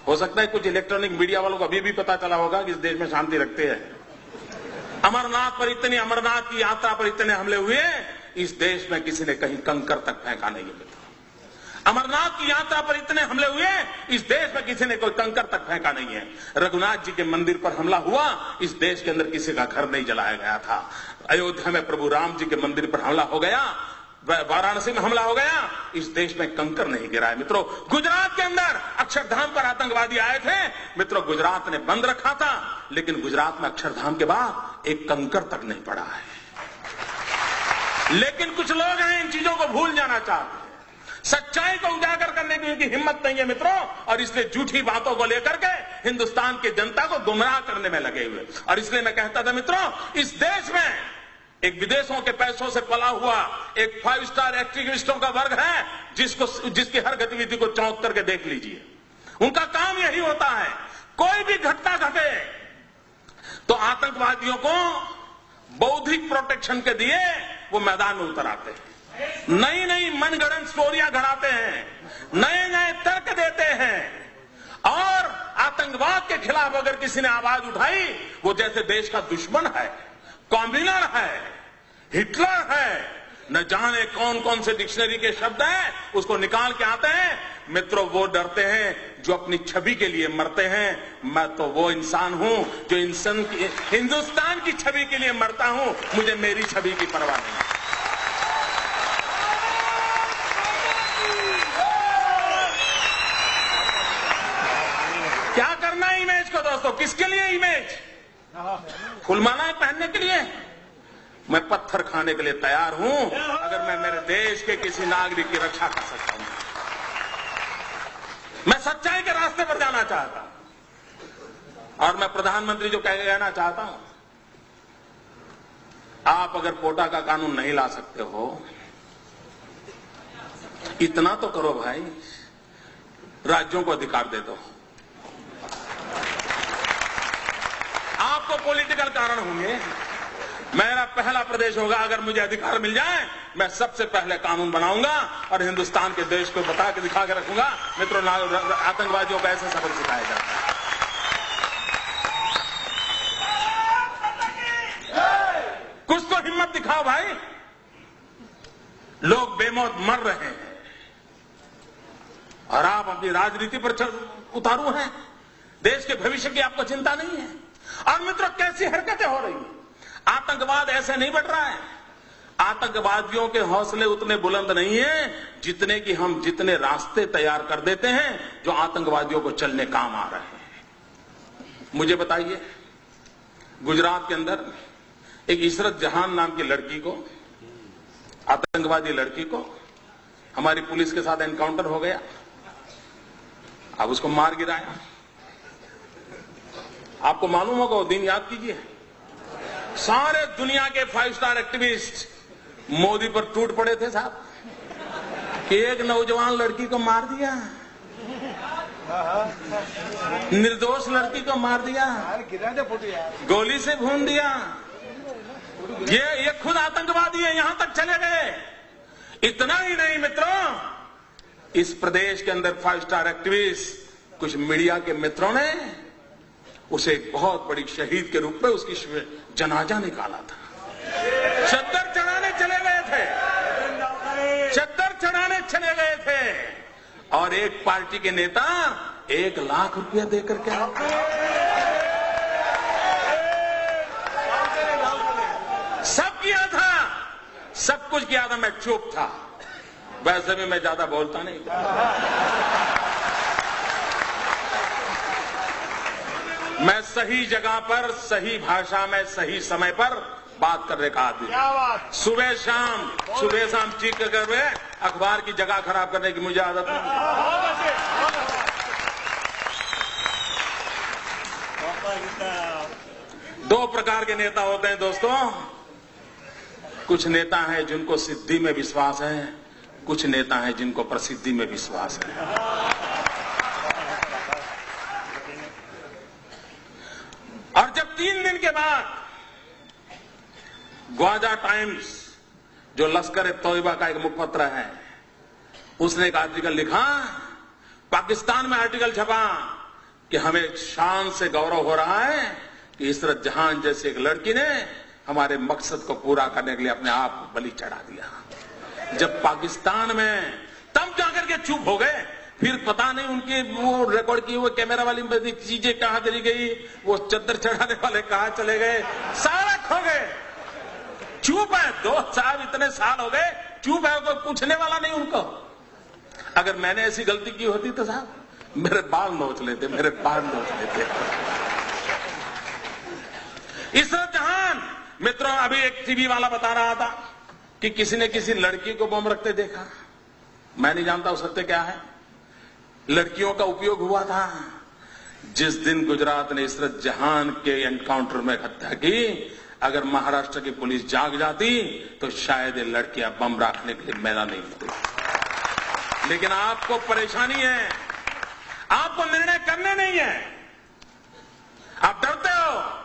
हो सकता है कुछ इलेक्ट्रॉनिक मीडिया वालों को अभी भी पता चला होगा कि इस देश में शांति रखते हैं। अमरनाथ की यात्रा पर इतने हमले हुए, इस देश में किसी ने कहीं कंकर तक फेंका नहीं है मित्रों। अमरनाथ की यात्रा पर इतने हमले हुए, इस देश में किसी ने कोई कंकर तक फेंका नहीं है। रघुनाथ जी के मंदिर पर हमला हुआ, इस देश के अंदर किसी का घर नहीं जलाया गया था। अयोध्या में प्रभु राम जी के मंदिर पर हमला हो गया, वाराणसी में हमला हो गया, इस देश में कंकर नहीं गिरा है मित्रों। गुजरात के अंदर अक्षरधाम पर आतंकवादी आए थे मित्रों, गुजरात ने बंद रखा था, लेकिन गुजरात में अक्षरधाम के बाद एक कंकर तक नहीं पड़ा है। लेकिन कुछ लोग हैं इन चीजों को भूल जाना चाहते हैं, सच्चाई को उजागर करने की उनकी हिम्मत नहीं है मित्रों, और इसलिए झूठी बातों को लेकर के हिंदुस्तान की जनता को गुमराह करने में लगे हुए। और इसलिए मैं कहता था मित्रों, इस देश में एक विदेशों के पैसों से पला हुआ एक 5 स्टार एक्टिविस्टों का वर्ग है, जिसकी हर गतिविधि को चौंक करके देख लीजिए। उनका काम यही होता है, कोई भी घटना घटे तो आतंकवादियों को बौद्धिक प्रोटेक्शन के दिए वो मैदान में उतर आते हैं, नई नई मनगढ़ंत स्टोरियां गढ़ाते हैं, नए नए तर्क देते हैं, और आतंकवाद के खिलाफ अगर किसी ने आवाज उठाई, वो जैसे देश का दुश्मन है, कॉम्बिनर है, हिटलर है, न जाने कौन कौन से डिक्शनरी के शब्द हैं, उसको निकाल के आते हैं मित्रों। वो डरते हैं जो अपनी छवि के लिए मरते हैं। मैं तो वो इंसान हूं जो हिंदुस्तान की छवि के लिए मरता हूं, मुझे मेरी छवि की परवाह नहीं। क्या करना है इमेज को दोस्तों, किसके लिए इमेज? फुलमालाएं पहनने के लिए? मैं पत्थर खाने के लिए तैयार हूं अगर मैं मेरे देश के किसी नागरिक की रक्षा कर सकता हूं। मैं सच्चाई के रास्ते पर जाना चाहता हूं, और मैं प्रधानमंत्री जो कहना चाहता हूं, आप अगर कोटा का कानून नहीं ला सकते हो, इतना तो करो भाई, राज्यों को अधिकार दे दो। आपको पॉलिटिकल कारण होंगे, मेरा पहला प्रदेश होगा, अगर मुझे अधिकार मिल जाए मैं सबसे पहले कानून बनाऊंगा और हिंदुस्तान के देश को बता के दिखा के रखूंगा मित्रों, आतंकवादियों को ऐसे सबक सिखाया जाता है। कुछ तो हिम्मत दिखाओ भाई, लोग बेमौत मर रहे हैं और आप अपनी राजनीति पर उतारू हैं, देश के भविष्य की आपको चिंता नहीं है। और मित्रों, कैसी हरकतें हो रही हैं, आतंकवाद ऐसे नहीं बढ़ रहा है। आतंकवादियों के हौसले उतने बुलंद नहीं है जितने रास्ते तैयार कर देते हैं जो आतंकवादियों को चलने काम आ रहे हैं। मुझे बताइए, गुजरात के अंदर एक इशरत जहान नाम की लड़की को, आतंकवादी लड़की को, हमारी पुलिस के साथ एनकाउंटर हो गया, अब उसको मार गिराया। आपको मालूम होगा वो दिन, याद कीजिए, सारे दुनिया के 5 स्टार एक्टिविस्ट मोदी पर टूट पड़े थे साहब कि एक नौजवान लड़की को मार दिया, निर्दोष लड़की को मार दिया, गोली से भून दिया। ये खुद आतंकवादी है, यहां तक चले गए। इतना ही नहीं मित्रों, इस प्रदेश के अंदर 5 स्टार एक्टिविस्ट, कुछ मीडिया के मित्रों ने उसे एक बहुत बड़ी शहीद के रूप में उसकी जनाजा निकाला था। चद्दर चढ़ाने चले गए थे, चद्दर चढ़ाने चले गए थे, और एक पार्टी के नेता 1 लाख रुपया देकर के सब किया था, सब कुछ किया था। मैं चुप था, वैसे भी मैं ज्यादा बोलता नहीं था। मैं सही जगह पर, सही भाषा में, सही समय पर बात करने का आदमी। सुबह शाम चीख कर अखबार की जगह खराब करने की मुझे आदत नहीं। दो प्रकार के नेता होते हैं दोस्तों, कुछ नेता हैं जिनको सिद्धि में विश्वास है, कुछ नेता हैं जिनको प्रसिद्धि में विश्वास है। और जब 3 दिन के बाद ग्वाजा टाइम्स, जो लश्कर तोयबा का एक मुखपत्र है, उसने एक आर्टिकल लिखा, पाकिस्तान में आर्टिकल छपा कि हमें शान से गौरव हो रहा है कि इशरत जहां जैसी एक लड़की ने हमारे मकसद को पूरा करने के लिए अपने आप को बलि चढ़ा दिया। जब पाकिस्तान में तब जाकर के चुप हो गए, फिर पता नहीं उनकी वो रिकॉर्ड की वो कैमरा वाली चीजें कहां चली गई, वो चद्दर चढ़ाने वाले कहां चले गए, सारा खो गए। चुप है, 2 साल इतने साल हो गए चुप है, कोई पूछने वाला नहीं उनको। अगर मैंने ऐसी गलती की होती तो साहब मेरे बाल नोच लेते, मेरे बाल नोच लेते। इशरत जहां, मित्रों, अभी एक टीवी वाला बता रहा था कि किसी ने किसी लड़की को बम रखते देखा। मैं नहीं जानता वो सत्य क्या है। लड़कियों का उपयोग हुआ था। जिस दिन गुजरात ने इशरत जहां के एनकाउंटर में हत्या की, अगर महाराष्ट्र की पुलिस जाग जाती तो शायद ये लड़कियां बम रखने के लिए मैदान नहीं होती। लेकिन आपको परेशानी है, आपको निर्णय करने नहीं है, आप डरते हो।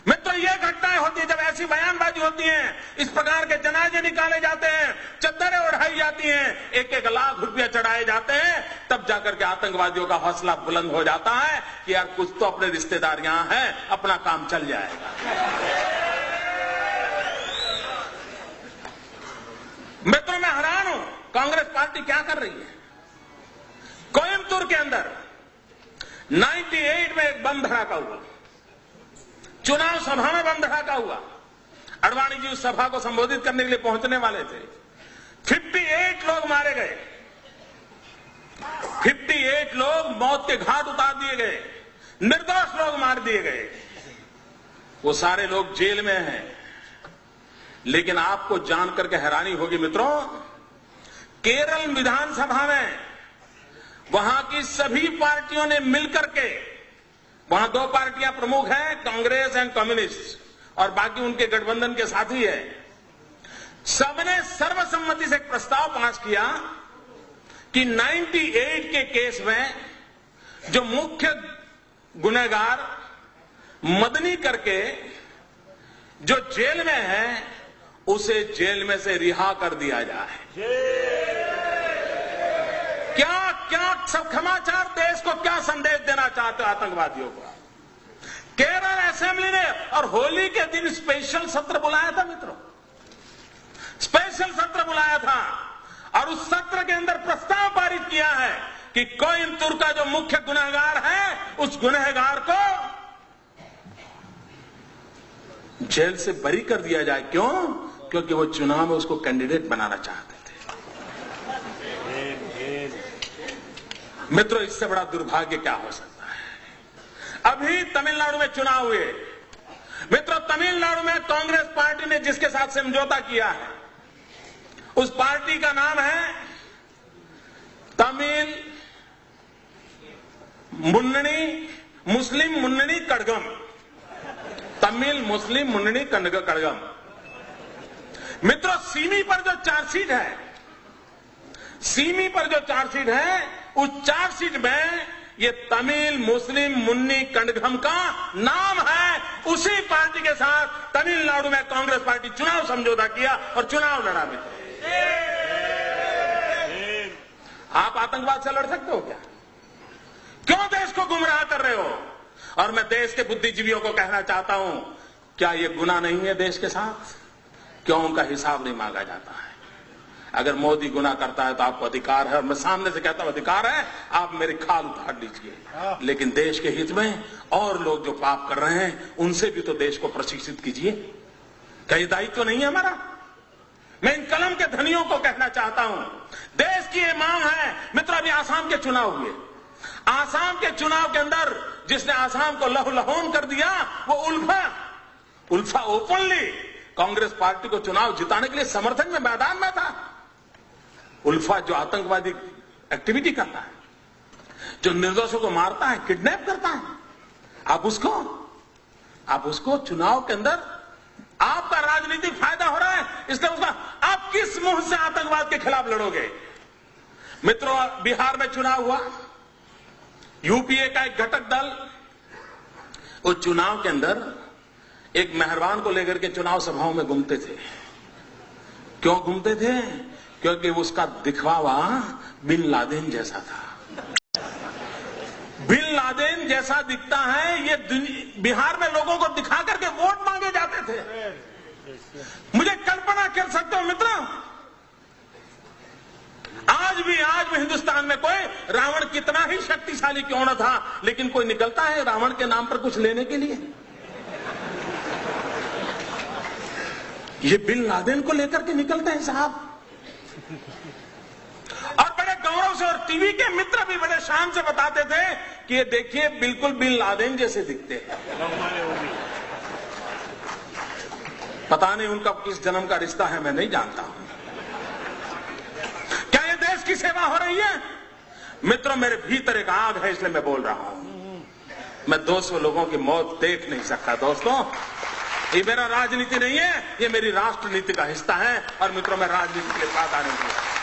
मित्रों, ये घटनाएं होती है जब ऐसी बयानबाजी होती है, इस प्रकार के जनाजे निकाले जाते हैं, चद्दरें उड़ाई जाती हैं, 1-1 लाख रुपया चढ़ाए जाते हैं, तब जाकर के आतंकवादियों का हौसला बुलंद हो जाता है कि यार कुछ तो अपने रिश्तेदार यहां हैं, अपना काम चल जाएगा। मित्रों, मैं हैरान हूं कांग्रेस पार्टी क्या कर रही है। कोयम्बतूर के अंदर 98 में एक बम धड़ाका हुआ, चुनाव सभा में बम धड़ाका हुआ। अडवाणी जी उस सभा को संबोधित करने के लिए पहुंचने वाले थे। 58 लोग मारे गए, 58 लोग मौत के घाट उतार दिए गए, निर्दोष लोग मार दिए गए। वो सारे लोग जेल में हैं। लेकिन आपको जानकर के हैरानी होगी मित्रों, केरल विधानसभा में वहां की सभी पार्टियों ने मिलकर के, वहां 2 पार्टियां प्रमुख हैं, कांग्रेस एंड कम्युनिस्ट, और बाकी उनके गठबंधन के साथी है, सबने सर्वसम्मति से एक प्रस्ताव पास किया कि 98 के केस में जो मुख्य गुनहगार मदनी करके जो जेल में है, उसे जेल में से रिहा कर दिया जाए। क्या क्या सब समाचार देश को क्या संदेश देना चाहते हो आतंकवादियों को। केरल असेंबली ने और होली के दिन स्पेशल सत्र बुलाया था मित्रों, स्पेशल सत्र बुलाया था, और उस सत्र के अंदर प्रस्ताव पारित किया है कि कोयम्बतूर का जो मुख्य गुनहगार है, उस गुनहगार को जेल से बरी कर दिया जाए। क्यों? क्योंकि वो चुनाव में उसको कैंडिडेट बनाना चाहते थे। मित्रों, इससे बड़ा दुर्भाग्य क्या हो सकता है। अभी तमिलनाडु में चुनाव हुए मित्रों, तमिलनाडु में कांग्रेस पार्टी ने जिसके साथ समझौता किया है, उस पार्टी का नाम है तमिल मुस्लिम मुन्नणी कड़गम, तमिल मुस्लिम मुन्नणी कड़गम। मित्रों, सीमी पर जो चार्जशीट है, सीमी पर जो चार्जशीट है, उस चार्जशीट में ये तमिल मुस्लिम मुन्नी कड़गम का नाम है। उसी पार्टी के साथ तमिलनाडु में कांग्रेस पार्टी चुनाव समझौता किया और चुनाव लड़ा। मित्रों, आप आतंकवाद से लड़ सकते हो क्या? क्यों देश को गुमराह कर रहे हो? और मैं देश के बुद्धिजीवियों को कहना चाहता हूं, क्या यह गुनाह नहीं है देश के साथ? क्यों उनका हिसाब नहीं मांगा जाता है? अगर मोदी गुनाह करता है तो आपको अधिकार है, और मैं सामने से कहता हूं अधिकार है, आप मेरी खाल उतार लीजिए। लेकिन देश के हित में और लोग जो पाप कर रहे हैं, उनसे भी तो देश को प्रशिक्षित कीजिए। क्या ये दायित्व तो नहीं है हमारा? मैं इन कलम के धनियों को कहना चाहता हूं, देश की ये मांग है। मित्रों, अभी आसाम के चुनाव हुए, आसाम के चुनाव के अंदर जिसने आसाम को लहूलुहान कर दिया, वो उल्फा ओपनली कांग्रेस पार्टी को चुनाव जिताने के लिए समर्थन में मैदान में था। उल्फा जो आतंकवादी एक्टिविटी करता है, जो निर्दोषों को मारता है, किडनैप करता है, आप उसको चुनाव के अंदर आपका राजनीतिक फायदा हो रहा है, इसलिए उसका आप किस मुंह से आतंकवाद के खिलाफ लड़ोगे? मित्रों, बिहार में चुनाव हुआ, यूपीए का एक घटक दल उस चुनाव के अंदर एक मेहरबान को लेकर के चुनाव सभाओं में घूमते थे। क्यों घूमते थे? क्योंकि उसका दिखवावा बिन लादेन जैसा था। बिन लादेन जैसा दिखता है, ये बिहार में लोगों को दिखा करके वोट मांगे जाते थे। मुझे कल्पना कर सकते हो मित्रों, आज भी हिंदुस्तान में कोई रावण कितना ही शक्तिशाली क्यों न था, लेकिन कोई निकलता है रावण के नाम पर कुछ लेने के लिए। ये बिन लादेन को लेकर के निकलते हैं साहब, और बड़े गौरव से, और टीवी के मित्र भी बड़े शान से बताते थे कि ये देखिए बिल्कुल बिन लादेन जैसे दिखते हैं। पता नहीं उनका किस जन्म का रिश्ता है, मैं नहीं जानता हूं। क्या ये देश की सेवा हो रही है? मित्रों, मेरे भीतर एक आग है, इसलिए मैं बोल रहा हूं। मैं 200 लोगों की मौत देख नहीं सकता दोस्तों। ये मेरा राजनीति नहीं है, ये मेरी राष्ट्र नीति का हिस्सा है। और मित्रों, मैं राजनीति के लिए वादा नहीं किया।